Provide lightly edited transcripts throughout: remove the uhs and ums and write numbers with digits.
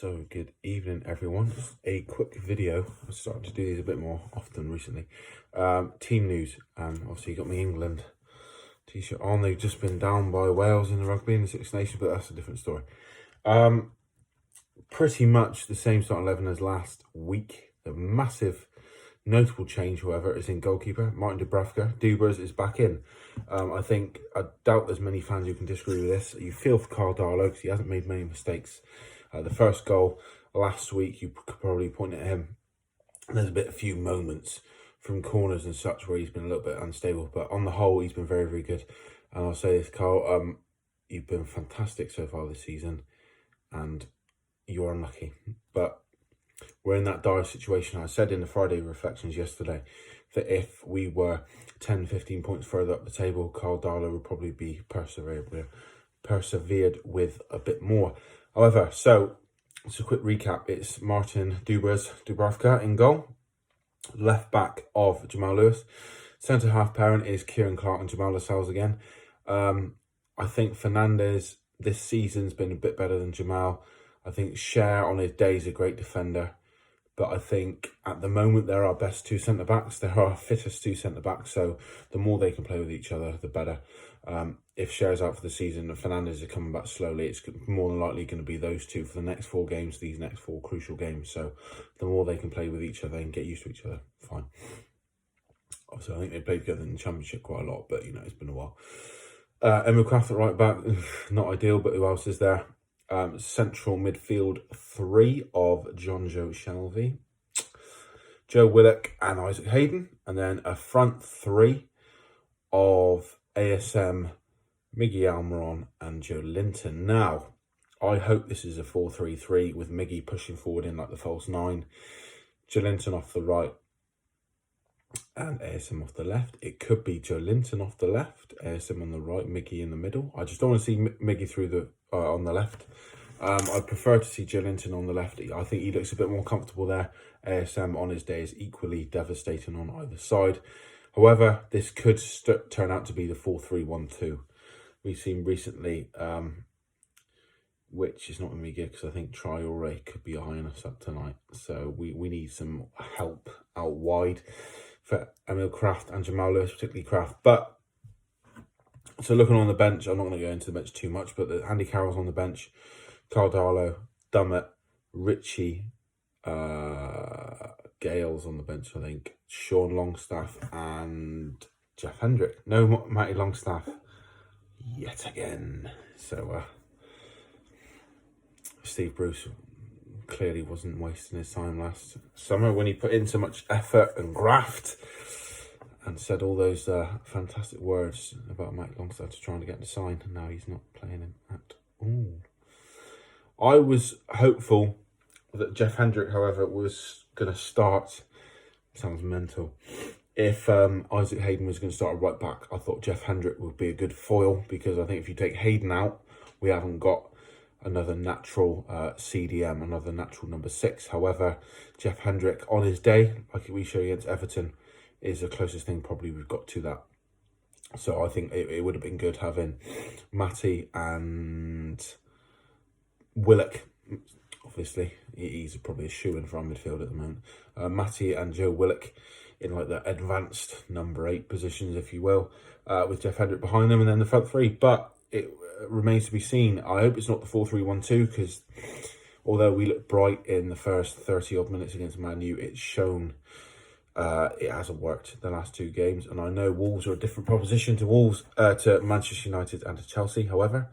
So good evening everyone. Just a quick video. I'm starting to do these a bit more often recently. Team news, and obviously you got my England t-shirt on. They've just been down by Wales in the rugby in the Six Nations, but that's a different story. Pretty much the same starting 11 as last week. The massive notable change, however, is in goalkeeper. Martin Dubravka is back in. I doubt there's many fans who can disagree with this. You feel for Carl Darlow because he hasn't made many mistakes. The first goal last week, you could probably point at him. There's a few moments from corners and such where he's been a little bit unstable, but on the whole, he's been very, very good. And I'll say this, Carl, you've been fantastic so far this season, and you're unlucky. But we're in that dire situation. I said in the Friday reflections yesterday that if we were 10, 15 points further up the table, Carl Darlow would probably be persevered with a bit more. However, so it's a quick recap. It's Martin Dubravka in goal, left back of Jamal Lewis. Centre half pairing is Kieran Clark and Jamal Lascelles again. I think Fernandez this season's been a bit better than Jamal. I think Cher on his day is a great defender. But I think at the moment they're our best two centre-backs. They're our fittest two centre-backs. So the more they can play with each other, the better. If Cher's out for the season and Fernandez is coming back slowly, it's more than likely going to be those two for the next 4 games, these next 4 crucial games. So the more they can play with each other and get used to each other, fine. Obviously, I think they played together in the Championship quite a lot, but, you know, it's been a while. Emil Kraft at right back, not ideal, but who else is there? Central midfield 3 of Jonjo Shelvey, Joe Willock and Isaac Hayden, and then a front 3 of ASM, Miggy Almiron and Joe Linton. Now, I hope this is a 4-3-3 with Miggy pushing forward in like the false 9, Joe Linton off the right and ASM off the left. It could be Joe Linton off the left, ASM on the right, Miggy in the middle. I just don't want to see Miggy through the on the left. I'd prefer to see Joe Linton on the left. I think he looks a bit more comfortable there. ASM on his day is equally devastating on either side. However, this could turn out to be the 4-3-1-2 we've seen recently, which is not going to be good because I think Traore could be eyeing us up tonight. So we need some help out wide for Emil Kraft and Jamal Lewis, particularly Kraft. But so looking on the bench, I'm not going to go into the bench too much, but Andy Carroll's on the bench, Carl Darlow, Dummett, Richie, Gale's on the bench, I think, Sean Longstaff and Jeff Hendrick. No Matty Longstaff yet again. So Steve Bruce clearly wasn't wasting his time last summer when he put in so much effort and graft and said all those fantastic words about Mike Longstaff to trying to get the sign, and now he's not playing him at all. I was hopeful that Jeff Hendrick, however, was going to start. Sounds mental. If Isaac Hayden was going to start a right back, I thought Jeff Hendrick would be a good foil, because I think if you take Hayden out, we haven't got another natural CDM, another natural number 6. However, Jeff Hendrick on his day, like we showed against Everton, is the closest thing probably we've got to that. So I think it would have been good having Matty and Willock. Obviously, he's probably a shoo-in for our midfield at the moment. Matty and Joe Willock in like the advanced number 8 positions, if you will, with Jeff Hendrick behind them, and then the front 3. But it remains to be seen. I hope it's not the 4-3-1-2, because although we look bright in the first 30-odd minutes against Man U, it's shown it hasn't worked the last 2 games. And I know Wolves are a different proposition to Manchester United and to Chelsea. However,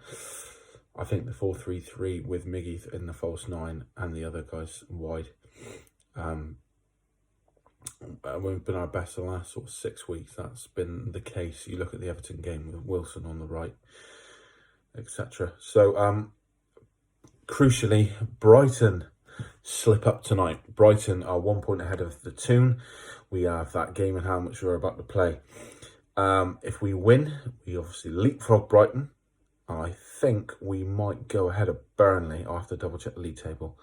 I think the 4-3-3 with Miggy in the false 9 and the other guys wide, we've been our best the last sort of 6 weeks. That's been the case. You look at the Everton game with Wilson on the right, etc. So, crucially, Brighton slip up tonight. Brighton are 1 point ahead of the Toon. We have that game in hand which we're about to play. If we win, we obviously leapfrog Brighton. I think we might go ahead of Burnley. I'll have to double check the league table.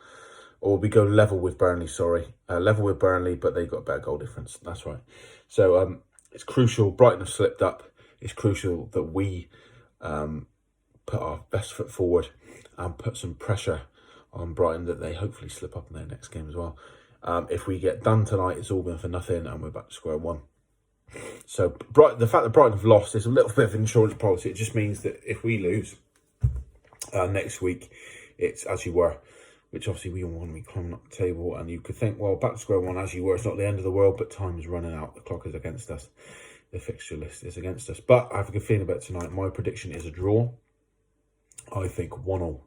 Or we go level with Burnley, level with Burnley, but they've got a better goal difference. That's right. So it's crucial. Brighton have slipped up. It's crucial that we put our best foot forward and put some pressure on Brighton that they hopefully slip up in their next game as well. If we get done tonight, it's all been for nothing and we're back to square one. So the fact that Brighton have lost is a little bit of insurance policy. It just means that if we lose next week, it's as you were, which obviously we all want to be climbing up the table. And you could think, well, back to square one as you were. It's not the end of the world, but time is running out. The clock is against us. The fixture list is against us. But I have a good feeling about tonight. My prediction is a draw. I think 1-1.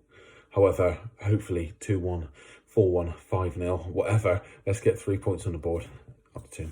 However, hopefully 2-1, 4-1, 5-0, whatever. Let's get 3 points on the board. Up to 2.